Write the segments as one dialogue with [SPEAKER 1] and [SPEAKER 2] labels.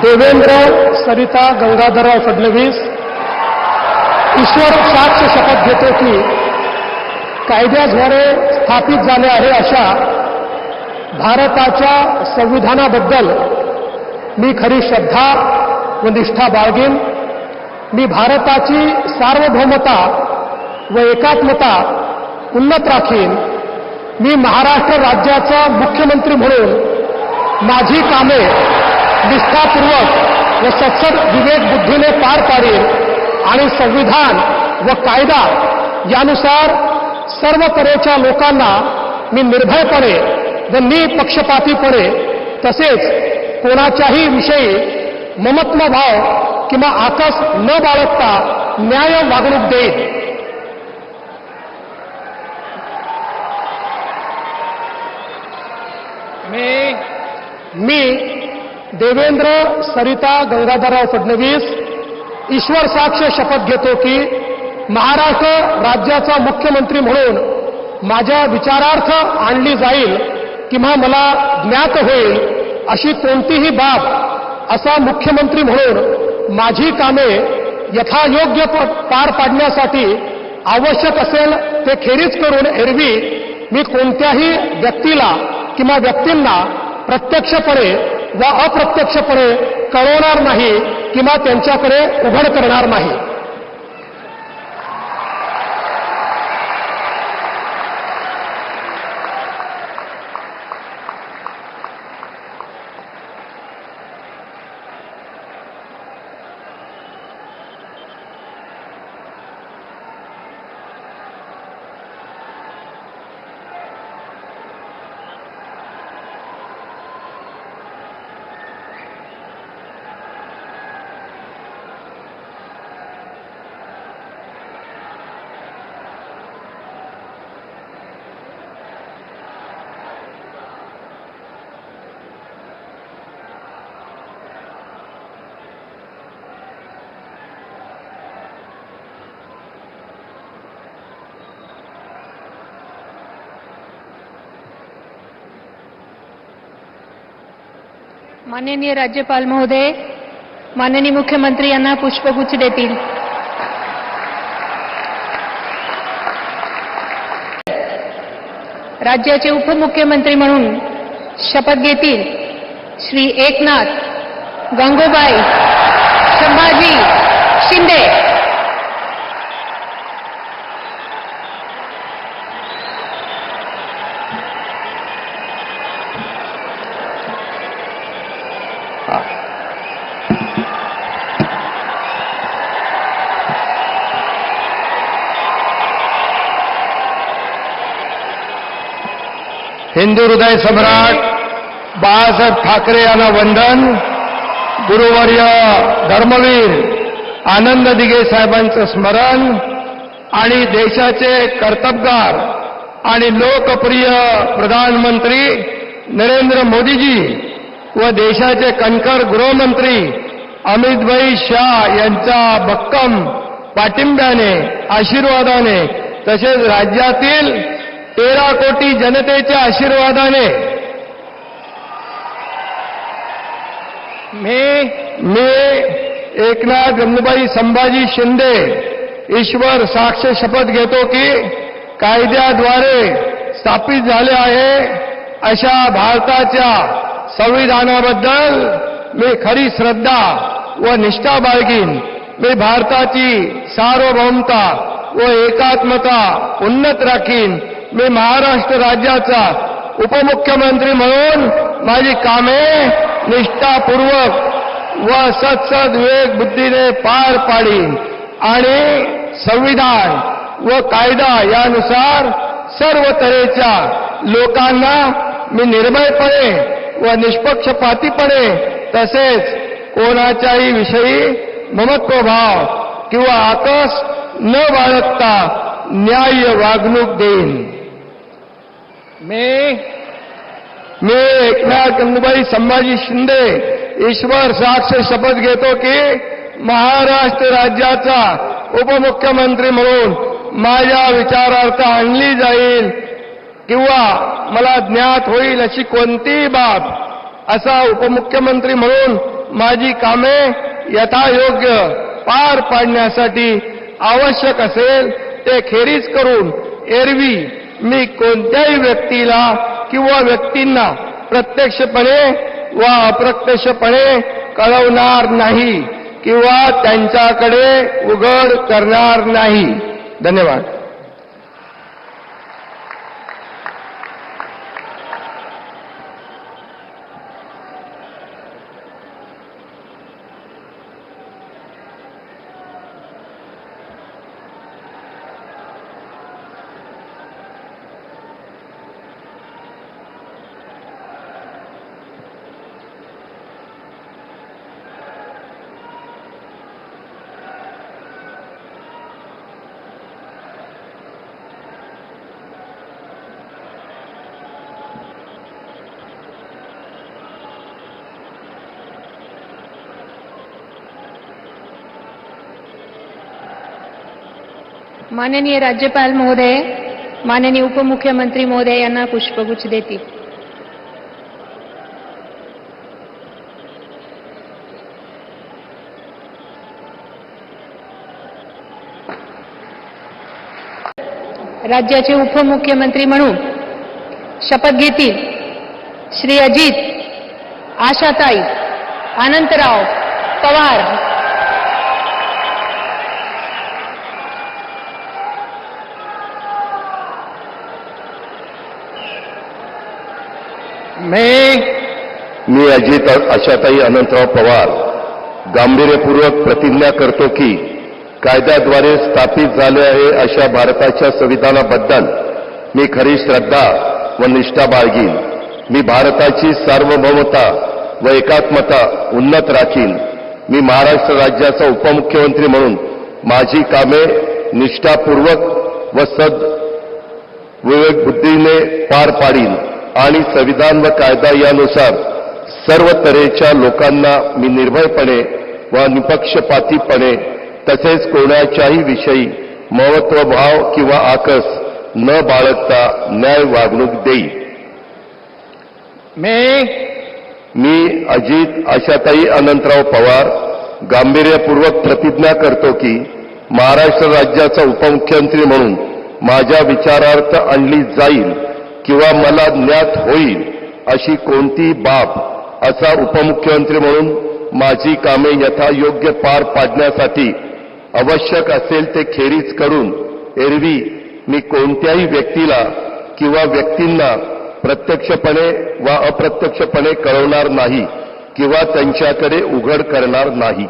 [SPEAKER 1] देवेंद्र सरिता गंगाधरराव फडणवीस ईश्वर साक्ष शपथ घेतो की कायद्याद्वारे स्थापित झाले आहे अशा भारताच्या संविधानाबद्दल मी खरी श्रद्धा व निष्ठा बाळगेन. मी भारताची सार्वभौमता व एकात्मता उन्नत राखीन. मी महाराष्ट्र राज्याचा मुख्यमंत्री म्हणून माझी कामे निष्ठापूर्वक व सत्सद विवेक बुद्धीने पार पाडेन आणि संविधान व कायदा यानुसार सर्व तऱ्हेच्या लोकांना मी निर्भयपणे व निपक्षपातीपणे तसेच कोणाच्याही विषयी ममत्वभाव किंवा आकस न बाळगता न्याय वागणूक देईन. मी देवेंद्र सरिता गंगाधरराव फडणवीस ईश्वर साक्ष शपथ घेतो की महाराष्ट्र राज्याचा मुख्यमंत्री म्हणून माझ्या विचारार्थ आणली जाईल किंवा मला ज्ञात होईल अशी कोणतीही बाब असा मुख्यमंत्री म्हणून माझी कामे यथायोग्य पार पाडण्यासाठी आवश्यक असेल ते खेरीज करून एरवी मी कोणत्याही व्यक्तीला किंवा व्यक्तींना प्रत्यक्षपणे व अप्रत्यक्षपणे कळवणार नाही किंवा त्यांच्याकडे उघड करणार नाही.
[SPEAKER 2] माननीय राज्यपाल महोदय, माननीय मुख्यमंत्री यांना पुष्पगुच्छ देतील. राज्याचे उपमुख्यमंत्री म्हणून शपथ घेतील श्री एकनाथ गंगूबाई संभाजी शिंदे.
[SPEAKER 3] हिंदू हृदय सम्राट बाळासाहेब ठाकरे यांना वंदन. गुरुवर्य धर्मवीर आनंद दिघे साहेबांचं स्मरण आणि देशाचे कर्तबगार आणि लोकप्रिय प्रधानमंत्री नरेंद्र मोदीजी व देशाचे कणखर गृहमंत्री अमितभाई शाह यांच्या भक्कम पाठिंब्याने आशीर्वादाने तसेच राज्यातील 13 कोटी जनतेच्या आशीर्वादाने मी एकनाथ गंगूबाई संभाजी शिंदे ईश्वर साक्ष शपथ घेतो की कायद्याद्वारे स्थापित झाले आहे अशा भारताच्या संविधानाबद्दल मी खरी श्रद्धा व निष्ठा बाळगीन. मी भारताची सार्वभौमता व एकात्मता उन्नत राखीन. मी महाराष्ट्र राज्याचा उपमुख्यमंत्री म्हणून माझी कामे निष्ठापूर्वक व सत्सद विवेक बुद्धीने पार पाडीन आणि संविधान व कायदा यानुसार सर्व तऱ्हेच्या लोकांना मी निर्भयपणे व निष्पक्षपातीपणे तसेच कोणाच्याही विषयी ममत्वभाव किंवा आकस न बाळगता न्याय वागणूक देईन. मी एकनाथ गंगूबाई संभाजी शिंदे ईश्वर साक्ष शपथ घेतो की महाराष्ट्र राज्याचा उपमुख्यमंत्री म्हणून माझ्या विचारार्थ आणली जाईल किंवा मला ज्ञात होईल अशी कोणतीही बाब असा उपमुख्यमंत्री म्हणून माझी कामे यथायोग्य पार पाडण्यासाठी आवश्यक असेल ते खेरीज करून एरवी मी कोणत्याही व्यक्तीला किंवा व्यक्तींना प्रत्यक्षपणे व अप्रत्यक्षपणे कळवणार नाही किंवा त्यांच्याकडे उघड करणार नाही. धन्यवाद.
[SPEAKER 2] माननीय राज्यपाल महोदय, माननीय उपमुख्यमंत्री महोदय यांना पुष्पगुच्छ देतील. राज्याचे उपमुख्यमंत्री म्हणून शपथ घेतील श्री अजित आशाताई अनंतराव पवार.
[SPEAKER 4] मी अजित आशाताई अनंतराव पवार गांभीर्यपूर्वक प्रतिज्ञा करतो की कायद्याद्वारे स्थापित झाले आहे अशा भारताच्या संविधानाबद्दल मी खरी श्रद्धा व निष्ठा बाळगीन. मी भारताची सार्वभौमता व एकात्मता उन्नत राखीन. मी महाराष्ट्र राज्याचा उपमुख्यमंत्री म्हणून माझी कामे निष्ठापूर्वक व विवेकबुद्धीने पार पाडीन आणि संविधान व कायदा यानुसार सर्व तऱ्हेच्या लोकांना मी निर्भयपणे व निपक्षपातीपणे तसेच कोणाच्याही विषयी महत्वभाव किंवा आकस न बाळगता न्याय वागणूक देईन. मी अजित आशाताई अनंतराव पवार गांभीर्यपूर्वक प्रतिज्ञा करतो की महाराष्ट्र राज्याचा उपमुख्यमंत्री म्हणून माझ्या विचारार्थ आणली जाईल किंवा मला ज्ञात होईल अशी कोणती बाब असा उपमुख्यमंत्री म्हणून माझी कामे यथायोग्य पार पाडण्यासाठी आवश्यक असेल ते खेरीज करून एरवी मी कोणत्याही व्यक्तीला किंवा व्यक्तींना प्रत्यक्षपणे वा अप्रत्यक्षपणे कळवणार नाही किंवा त्यांच्याकडे उघड करणार नाही.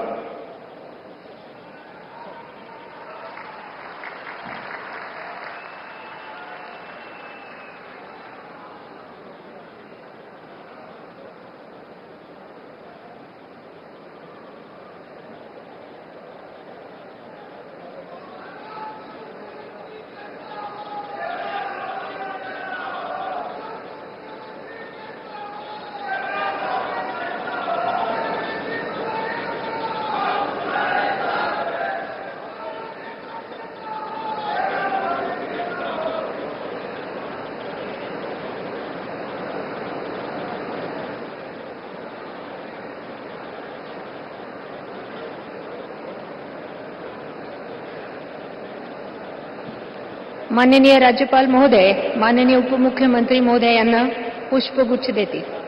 [SPEAKER 2] माननीय राज्यपाल महोदय, माननीय उपमुख्यमंत्री महोदय यांना पुष्पगुच्छ देतील.